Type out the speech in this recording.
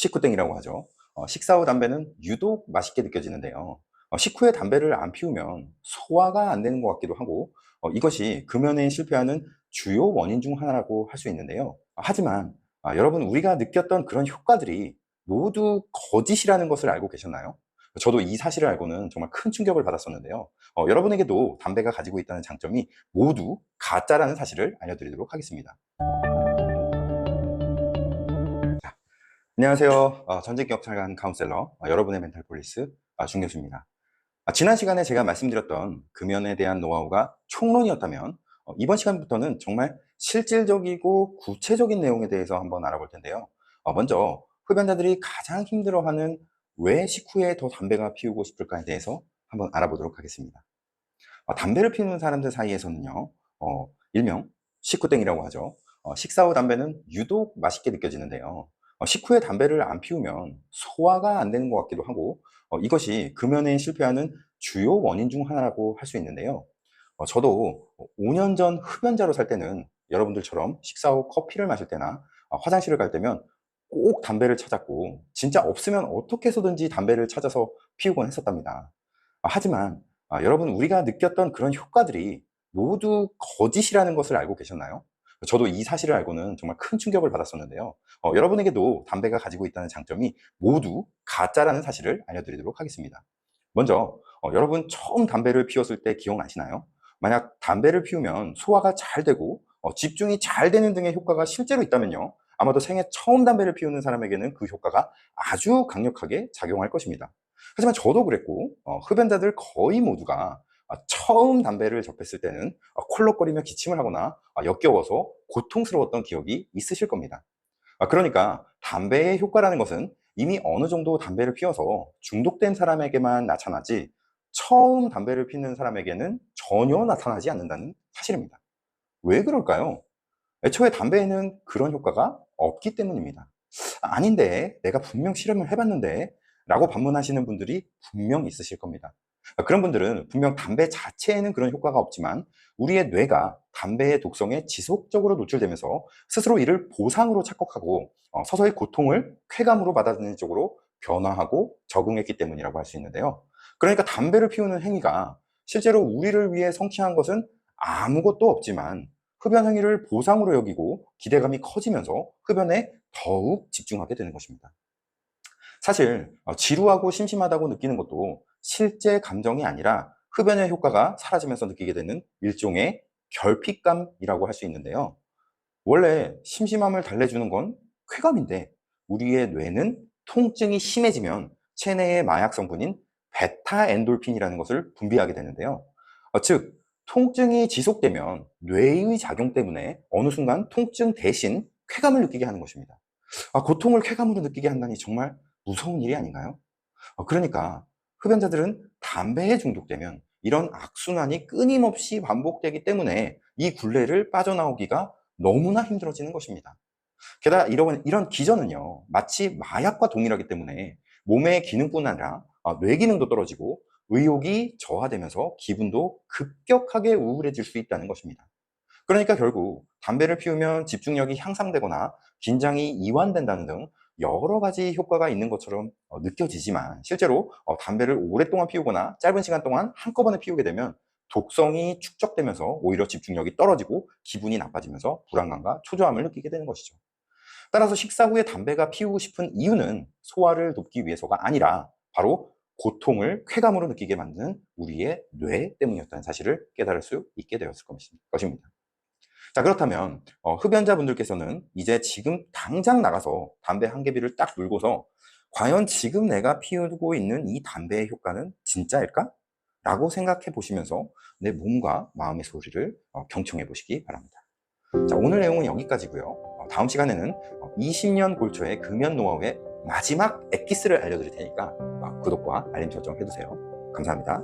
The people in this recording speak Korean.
식후땡이라고 하죠. 식사 후 담배는 유독 맛있게 느껴지는데요. 식후에 담배를 안 피우면 소화가 안 되는 것 같기도 하고, 이것이 금연에 실패하는 주요 원인 중 하나라고 할 수 있는데요. 하지만 여러분, 우리가 느꼈던 그런 효과들이 모두 거짓이라는 것을 알고 계셨나요? 저도 이 사실을 알고는 정말 큰 충격을 받았었는데요. 여러분에게도 담배가 가지고 있다는 장점이 모두 가짜라는 사실을 알려드리도록 하겠습니다. 자, 안녕하세요. 전직경찰관 카운셀러, 여러분의 멘탈 폴리스 중교수입니다. 지난 시간에 제가 말씀드렸던 금연에 대한 노하우가 총론이었다면, 이번 시간부터는 정말 실질적이고 구체적인 내용에 대해서 한번 알아볼 텐데요. 먼저 흡연자들이 가장 힘들어하는 왜 식후에 더 담배가 피우고 싶을까에 대해서 한번 알아보도록 하겠습니다. 담배를 피우는 사람들 사이에서는요, 일명 식후땡이라고 하죠. 식사 후 담배는 유독 맛있게 느껴지는데요. 식후에 담배를 안 피우면 소화가 안 되는 것 같기도 하고, 이것이 금연에 실패하는 주요 원인 중 하나라고 할 수 있는데요. 저도 5년 전 흡연자로 살 때는 여러분들처럼 식사 후 커피를 마실 때나 화장실을 갈 때면 꼭 담배를 찾았고, 진짜 없으면 어떻게 해서든지 담배를 찾아서 피우곤 했었답니다. 하지만 여러분, 우리가 느꼈던 그런 효과들이 모두 거짓이라는 것을 알고 계셨나요? 저도 이 사실을 알고는 정말 큰 충격을 받았었는데요. 여러분에게도 담배가 가지고 있다는 장점이 모두 가짜라는 사실을 알려드리도록 하겠습니다. 먼저 여러분, 처음 담배를 피웠을 때 기억나시나요? 만약 담배를 피우면 소화가 잘 되고 집중이 잘 되는 등의 효과가 실제로 있다면요, 아마도 생애 처음 담배를 피우는 사람에게는 그 효과가 아주 강력하게 작용할 것입니다. 하지만 저도 그랬고, 흡연자들 거의 모두가 처음 담배를 접했을 때는 콜록거리며 기침을 하거나 역겨워서 고통스러웠던 기억이 있으실 겁니다. 그러니까 담배의 효과라는 것은 이미 어느 정도 담배를 피워서 중독된 사람에게만 나타나지, 처음 담배를 피는 사람에게는 전혀 나타나지 않는다는 사실입니다. 왜 그럴까요? 애초에 담배에는 그런 효과가 없기 때문입니다. 아닌데, 내가 분명 실험을 해봤는데 라고 반문하시는 분들이 분명 있으실 겁니다. 그런 분들은 분명 담배 자체에는 그런 효과가 없지만 우리의 뇌가 담배의 독성에 지속적으로 노출되면서 스스로 이를 보상으로 착각하고 서서히 고통을 쾌감으로 받아들이는 쪽으로 변화하고 적응했기 때문이라고 할 수 있는데요. 그러니까 담배를 피우는 행위가 실제로 우리를 위해 성취한 것은 아무것도 없지만 흡연 행위를 보상으로 여기고 기대감이 커지면서 흡연에 더욱 집중하게 되는 것입니다. 사실 지루하고 심심하다고 느끼는 것도 실제 감정이 아니라 흡연의 효과가 사라지면서 느끼게 되는 일종의 결핍감이라고 할 수 있는데요. 원래 심심함을 달래주는 건 쾌감인데, 우리의 뇌는 통증이 심해지면 체내의 마약 성분인 베타 엔돌핀이라는 것을 분비하게 되는데요. 즉, 통증이 지속되면 뇌의 작용 때문에 어느 순간 통증 대신 쾌감을 느끼게 하는 것입니다. 고통을 쾌감으로 느끼게 한다니 정말 무서운 일이 아닌가요? 그러니까 흡연자들은 담배에 중독되면 이런 악순환이 끊임없이 반복되기 때문에 이 굴레를 빠져나오기가 너무나 힘들어지는 것입니다. 게다가 이런 기전은요, 마치 마약과 동일하기 때문에 몸의 기능뿐 아니라 뇌 기능도 떨어지고 의욕이 저하되면서 기분도 급격하게 우울해질 수 있다는 것입니다. 그러니까 결국 담배를 피우면 집중력이 향상되거나 긴장이 이완된다는 등 여러 가지 효과가 있는 것처럼 느껴지지만, 실제로 담배를 오랫동안 피우거나 짧은 시간 동안 한꺼번에 피우게 되면 독성이 축적되면서 오히려 집중력이 떨어지고 기분이 나빠지면서 불안감과 초조함을 느끼게 되는 것이죠. 따라서 식사 후에 담배가 피우고 싶은 이유는 소화를 돕기 위해서가 아니라 바로 고통을 쾌감으로 느끼게 만드는 우리의 뇌 때문이었다는 사실을 깨달을 수 있게 되었을 것입니다. 자, 그렇다면 흡연자분들께서는 이제 지금 당장 나가서 담배 한 개비를 딱 물고서 과연 지금 내가 피우고 있는 이 담배의 효과는 진짜일까? 라고 생각해 보시면서 내 몸과 마음의 소리를 경청해 보시기 바랍니다. 자, 오늘 내용은 여기까지고요. 다음 시간에는 20년 골초의 금연 노하우의 마지막 엑기스를 알려드릴 테니까 구독과 알림 설정 해두세요. 감사합니다.